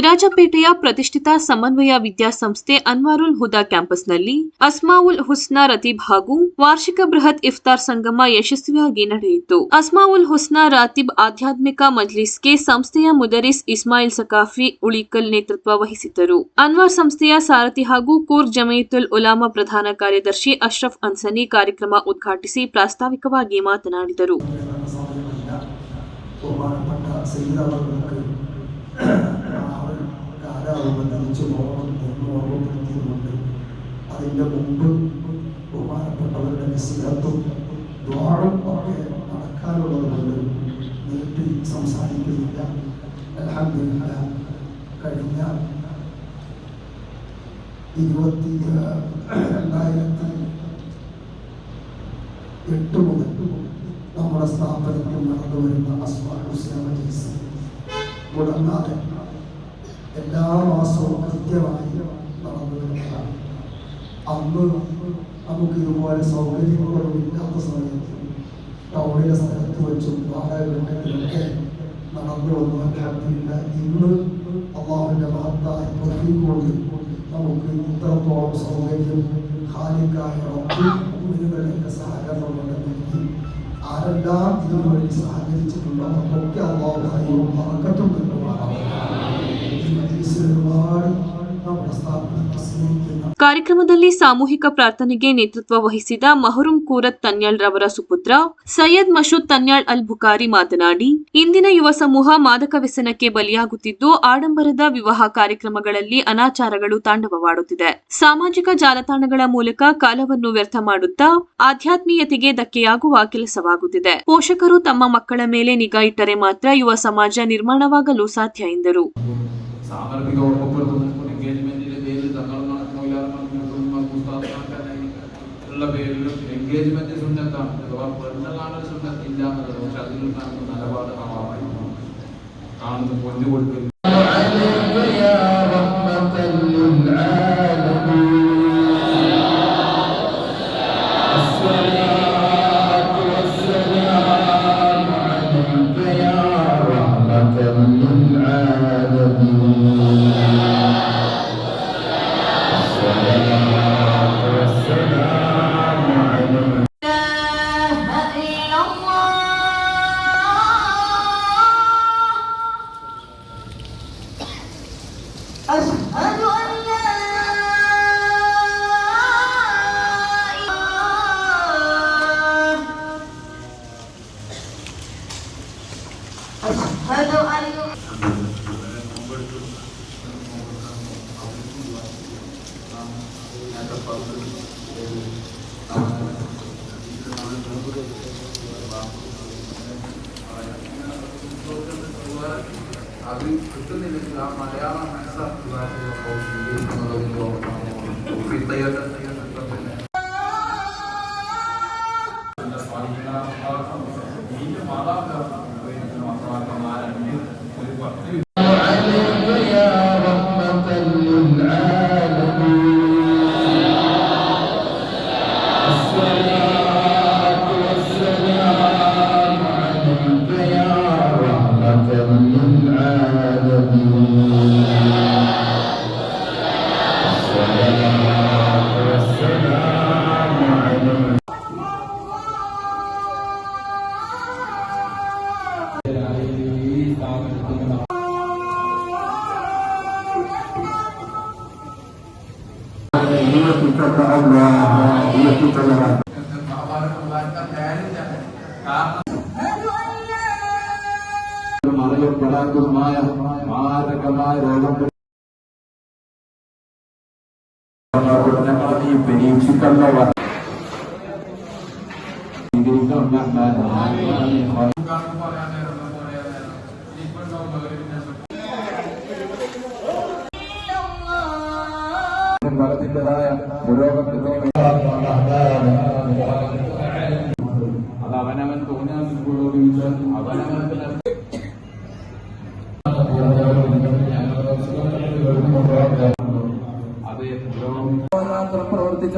ವಿರಾಜಪೇಟೆಯ ಪ್ರತಿಷ್ಠಿತ ಸಮನ್ವಯ ವಿದ್ಯಾಸಂಸ್ಥೆ ಅನ್ವಾರುಲ್ ಹುದಾ ಕ್ಯಾಂಪಸ್ನಲ್ಲಿ ಅಸ್ಮಾವುಲ್ ಹುಸ್ನಾ ರತೀಬ್ ಹಾಗೂ ವಾರ್ಷಿಕ ಬೃಹತ್ ಇಫ್ತಾರ್ ಸಂಗಮ ಯಶಸ್ವಿಯಾಗಿ ನಡೆಯಿತು. ಅಸ್ಮಾವುಲ್ ಹುಸ್ನಾ ರಾತೀಬ್ ಆಧ್ಯಾತ್ಮಿಕ ಮಜ್ಲಿಸ್ಗೆ ಸಂಸ್ಥೆಯ ಮುದರಿಸ್ ಇಸ್ಮಾಯಿಲ್ ಸಕಾಫಿ ಉಳಿಕಲ್ ನೇತೃತ್ವ ವಹಿಸಿದ್ದರು. ಅನ್ವಾರ್ ಸಂಸ್ಥೆಯ ಸಾರಥಿ ಹಾಗೂ ಕೂರ್ಗ್ ಜಮೀಯತುಲ್ ಉಲಾಮಾ ಪ್ರಧಾನ ಕಾರ್ಯದರ್ಶಿ ಅಶ್ರಫ್ ಅನ್ಸನಿ ಕಾರ್ಯಕ್ರಮ ಉದ್ಘಾಟಿಸಿ ಪ್ರಾಸ್ತಾವಿಕವಾಗಿ ಮಾತನಾಡಿದರು. കാലാവധിച്ച് പോകണം എന്ന് ഓർമ്മപ്പെടുത്തിയതുകൊണ്ട് അതിൻ്റെ മുമ്പ് ബഹുമാനപ്പെട്ടവരുടെ നസീഹത്തും ദ്വാറും ഒക്കെ നടക്കാനുള്ളതുകൊണ്ട് നീട്ടി സംസാരിക്കുന്നില്ല. അൽഹംദുലില്ലാഹ് കഴിഞ്ഞ 2008 മുതൽ നമ്മുടെ സ്ഥാപനത്തിൽ നടന്നു വരുന്ന അസ്മാഉൽ ഹുസ്ന മജ്ലിസ് മുടങ്ങാതെ എല്ലാ മാസവും കൃത്യമായി നടന്നു വരുന്നതാണ്. അന്ന് നമുക്ക് ഇതുപോലെ സൗകര്യങ്ങളൊന്നും ഇല്ലാത്ത സമയത്ത് ടൗണിലെ സ്ഥലത്ത് വെച്ചും വാടകഘട്ടത്തിലൊക്കെ നടന്നു വന്നു. അൽഹംദുലില്ല ഇന്ന് അള്ളാഹുവിൻ്റെ മഹത്തായ തൗഫീഖ് കൊണ്ട് നമുക്ക് ഇത്രത്തോളം സൗകര്യം ഖാലിഖായ റബ്ബ് മുഅ്മിനുകളുടെ സഹകരണം കൊണ്ട് ആരെല്ലാം ഇതിനു വേണ്ടി സഹകരിച്ചിട്ടുണ്ടോ അവർക്കൊക്കെ അള്ളാഹു ഖൈറും ബറക്കത്തും നൽകുമാറാവട്ടെ. ಕಾರ್ಯಕ್ರಮದಲ್ಲಿ ಸಾಮೂಹಿಕ ಪ್ರಾರ್ಥನೆಗೆ ನೇತೃತ್ವ ವಹಿಸಿದ ಮಹರೂಮ್ ಕೂರತ್ ತನ್ಯಾಳ್ ರವರ ಸುಪುತ್ರ ಸೈಯದ್ ಮಶೂದ್ ತನ್ಯಾಳ್ ಅಲ್ ಬುಖಾರಿ ಮಾತನಾಡಿ, ಇಂದಿನ ಯುವ ಸಮೂಹ ಮಾದಕ ವ್ಯಸನಕ್ಕೆ ಬಲಿಯಾಗುತ್ತಿದ್ದು ಆಡಂಬರದ ವಿವಾಹ ಕಾರ್ಯಕ್ರಮಗಳಲ್ಲಿ ಅನಾಚಾರಗಳು ತಾಂಡವವಾಡುತ್ತಿದೆ. ಸಾಮಾಜಿಕ ಜಾಲತಾಣಗಳ ಮೂಲಕ ಕಾಲವನ್ನು ವ್ಯರ್ಥ ಮಾಡುತ್ತಾ ಆಧ್ಯಾತ್ಮೀಯತೆಗೆ ಧಕ್ಕೆಯಾಗುವ ಕೆಲಸವಾಗುತ್ತಿದೆ. ಪೋಷಕರು ತಮ್ಮ ಮಕ್ಕಳ ಮೇಲೆ ನಿಗಾ ಇಟ್ಟರೆ ಮಾತ್ರ ಯುವ ಸಮಾಜ ನಿರ್ಮಾಣವಾಗಲು ಸಾಧ್ಯ ಎಂದರು. എൻഗേജ്മെന്റ് സുന്നത്താണ് അഥവാ പെണ്ണുകാണൽ സുന്നത്തില്ല എന്നുള്ളത്. പക്ഷെ അതിൽ നിലപാട് കാണുന്നു പൊന്നു കൊടുക്കൽ. അത് കിട്ടുന്നില്ലെങ്കിൽ ആ മലയാളം മനസ്സിലാക്കി മറിയപ്പെടാത്തതുമായ മാരകമായ രോഗം ഞങ്ങളെ നീ പരീക്ഷിക്കല്ല. ഫലത്തിൻ്റെതായ പുരോഗമനത്തോടെ അത് അവനവൻ തോന്നിയാൽ അവനവൻ അത് പ്രവർത്തിച്ച